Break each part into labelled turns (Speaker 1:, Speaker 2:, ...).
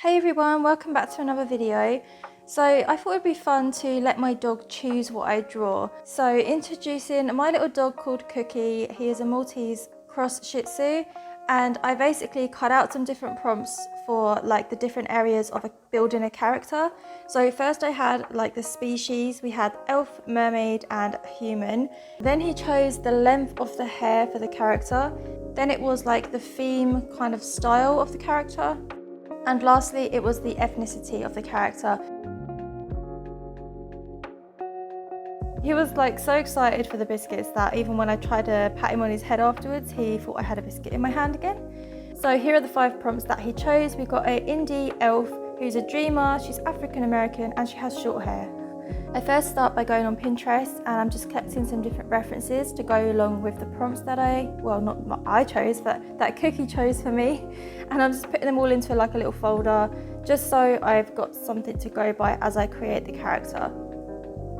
Speaker 1: Hey everyone, welcome back to another video. So I thought it'd be fun to let my dog choose what I draw. So introducing my little dog called Cookie. He is a Maltese cross Shih Tzu, and I basically cut out some different prompts for like the different areas of building a character. So first I had like the species, we had elf, mermaid and human. Then he chose the length of the hair for the character. Then it was like the theme kind of style of the character. And lastly, it was the ethnicity of the character. He was like so excited for the biscuits that even when I tried to pat him on his head afterwards, he thought I had a biscuit in my hand again. So here are the 5 prompts that he chose. We've got an indie elf who's a dreamer, she's African American and she has short hair. I first start by going on Pinterest and I'm just collecting some different references to go along with the prompts that not I chose, but that Cookie chose for me. And I'm just putting them all into like a little folder, just so I've got something to go by as I create the character.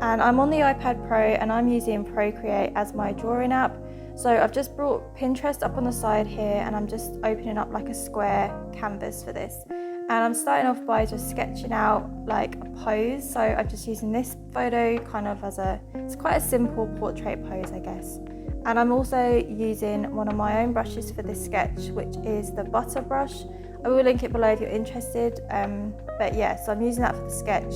Speaker 1: And I'm on the iPad Pro and I'm using Procreate as my drawing app. So I've just brought Pinterest up on the side here and I'm just opening up like a square canvas for this. And I'm starting off by just sketching out like a pose. So I'm just using this photo kind of as it's quite a simple portrait pose, I guess. And I'm also using one of my own brushes for this sketch, which is the butter brush. I will link it below if you're interested. But yeah, so I'm using that for the sketch.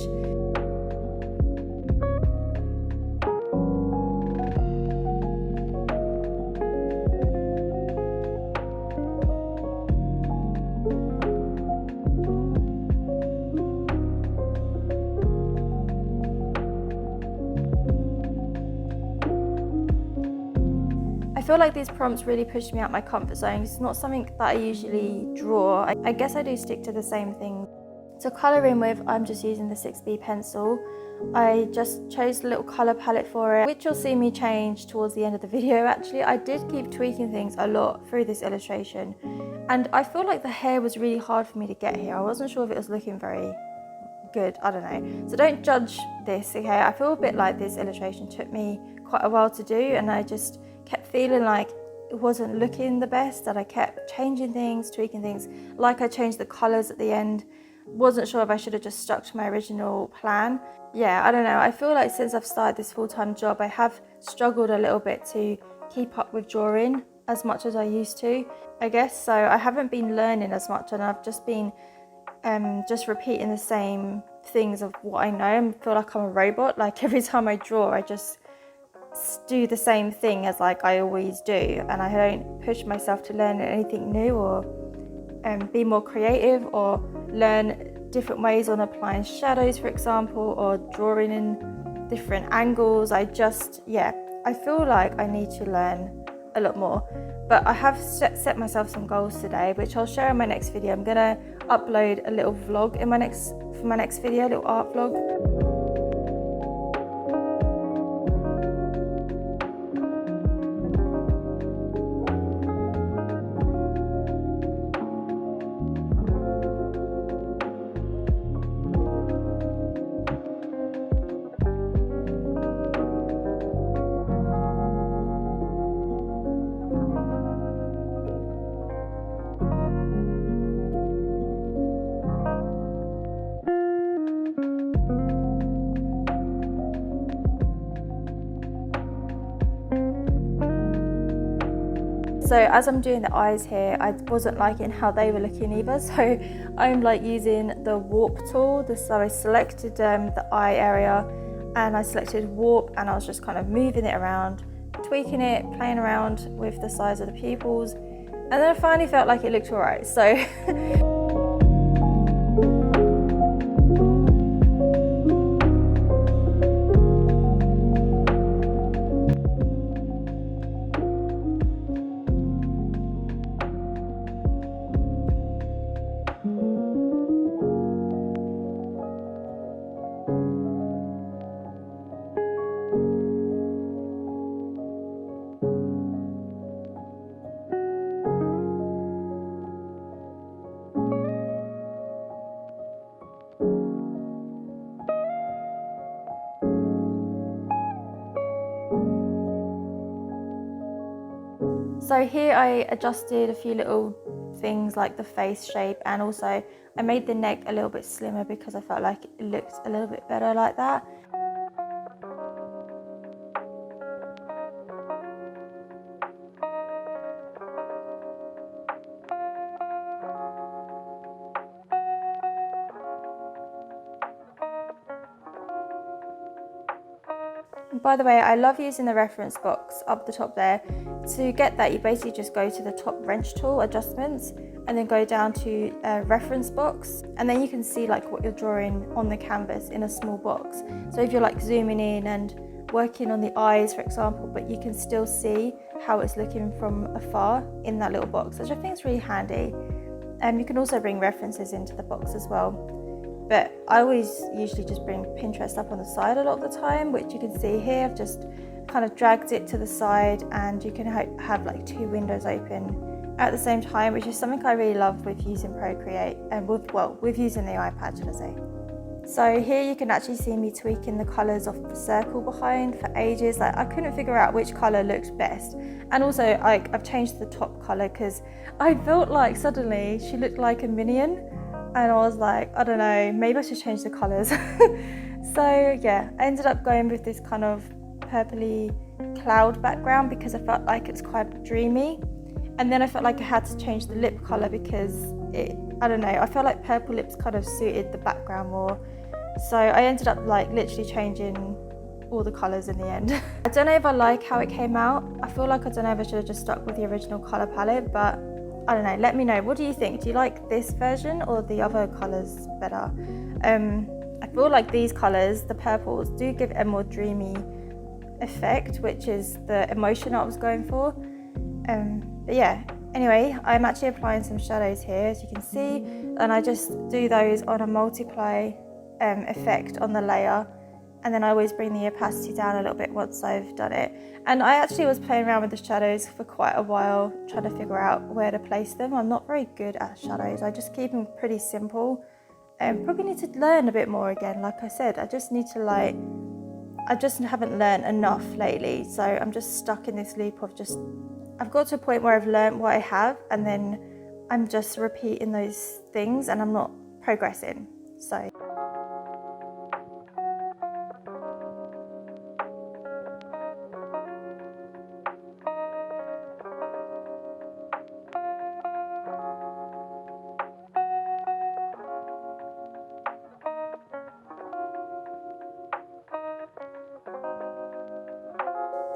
Speaker 1: I feel like these prompts really push me out my comfort zone. It's not something that I usually draw. I guess I do stick to the same thing. To colour in with, I'm just using the 6B pencil. I just chose a little colour palette for it, which you'll see me change towards the end of the video actually. I did keep tweaking things a lot through this illustration. And I feel like the hair was really hard for me to get here. I wasn't sure if it was looking very good, I don't know. So don't judge this, okay? I feel a bit like this illustration took me quite a while to do and I just kept feeling like it wasn't looking the best, that I kept changing things, tweaking things, like I changed the colours at the end. Wasn't sure if I should have just stuck to my original plan. Yeah, I don't know. I feel like since I've started this full-time job, I have struggled a little bit to keep up with drawing as much as I used to, I guess. So I haven't been learning as much and I've just been just repeating the same things of what I know. I feel like I'm a robot. Like every time I draw, I just do the same thing as like I always do, and I don't push myself to learn anything new or be more creative or learn different ways on applying shadows, for example, or drawing in different angles. I feel like I need to learn a lot more. But I have set myself some goals today, which I'll share in my next video. I'm gonna upload a little vlog for my next video, a little art vlog. So as I'm doing the eyes here, I wasn't liking how they were looking either. So I'm like using the warp tool. So I selected the eye area and I selected warp and I was just kind of moving it around, tweaking it, playing around with the size of the pupils. And then I finally felt like it looked all right. So So here I adjusted a few little things like the face shape, and also I made the neck a little bit slimmer because I felt like it looked a little bit better like that. By the way, I love using the reference box up the top there. To get that, you basically just go to the top wrench tool, adjustments, and then go down to reference box, and then you can see like what you're drawing on the canvas in a small box. So if you're like zooming in and working on the eyes, for example, but you can still see how it's looking from afar in that little box, which I think is really handy. You can also bring references into the box as well. But I always usually just bring Pinterest up on the side a lot of the time, which you can see here. I've just kind of dragged it to the side, and you can have like two windows open at the same time, which is something I really love with using Procreate and with using the iPad, should I say. So here you can actually see me tweaking the colours of the circle behind for ages. Like, I couldn't figure out which colour looked best. And also I've changed the top colour because I felt like suddenly she looked like a minion. And I was like, I don't know, maybe I should change the colours. So yeah, I ended up going with this kind of purpley cloud background because I felt like it's quite dreamy. And then I felt like I had to change the lip colour because I don't know, I felt like purple lips kind of suited the background more. So I ended up like literally changing all the colours in the end. I don't know if I like how it came out. I feel like I don't know if I should have just stuck with the original colour palette, but I don't know, let me know. What do you think? Do you like this version or the other colours better? I feel like these colours, the purples, do give a more dreamy effect, which is the emotion I was going for. But yeah, anyway, I'm actually applying some shadows here, as you can see, and I just do those on a multiply effect on the layer. And then I always bring the opacity down a little bit once I've done it. And I actually was playing around with the shadows for quite a while, trying to figure out where to place them. I'm not very good at shadows. I just keep them pretty simple. Probably need to learn a bit more again. Like I said, I just need to I just haven't learned enough lately. So I'm just stuck in this loop of I've got to a point where I've learned what I have, and then I'm just repeating those things and I'm not progressing. So.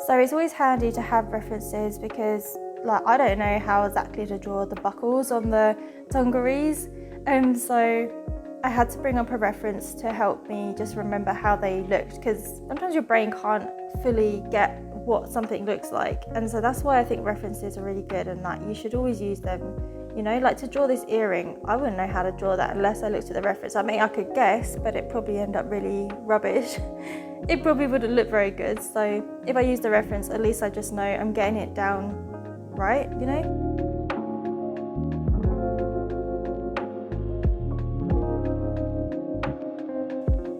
Speaker 1: So it's always handy to have references because like I don't know how exactly to draw the buckles on the dungarees, and so I had to bring up a reference to help me just remember how they looked, because sometimes your brain can't fully get what something looks like, and so that's why I think references are really good and that you should always use them. You know, like to draw this earring, I wouldn't know how to draw that unless I looked at the reference. I mean, I could guess, but it'd probably end up really rubbish. It probably wouldn't look very good. So if I use the reference, at least I just know I'm getting it down right, you know?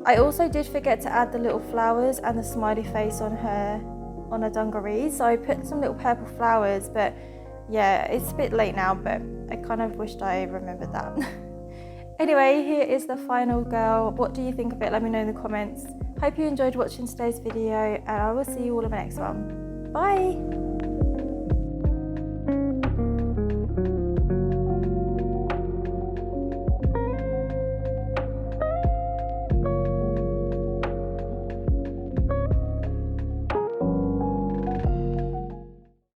Speaker 1: I also did forget to add the little flowers and the smiley face on her dungaree. So I put some little purple flowers, but yeah, it's a bit late now, but I kind of wished I remembered that. Anyway, here is the final girl. What do you think of it? Let me know in the comments. Hope you enjoyed watching today's video, and I will see you all in the next one. Bye!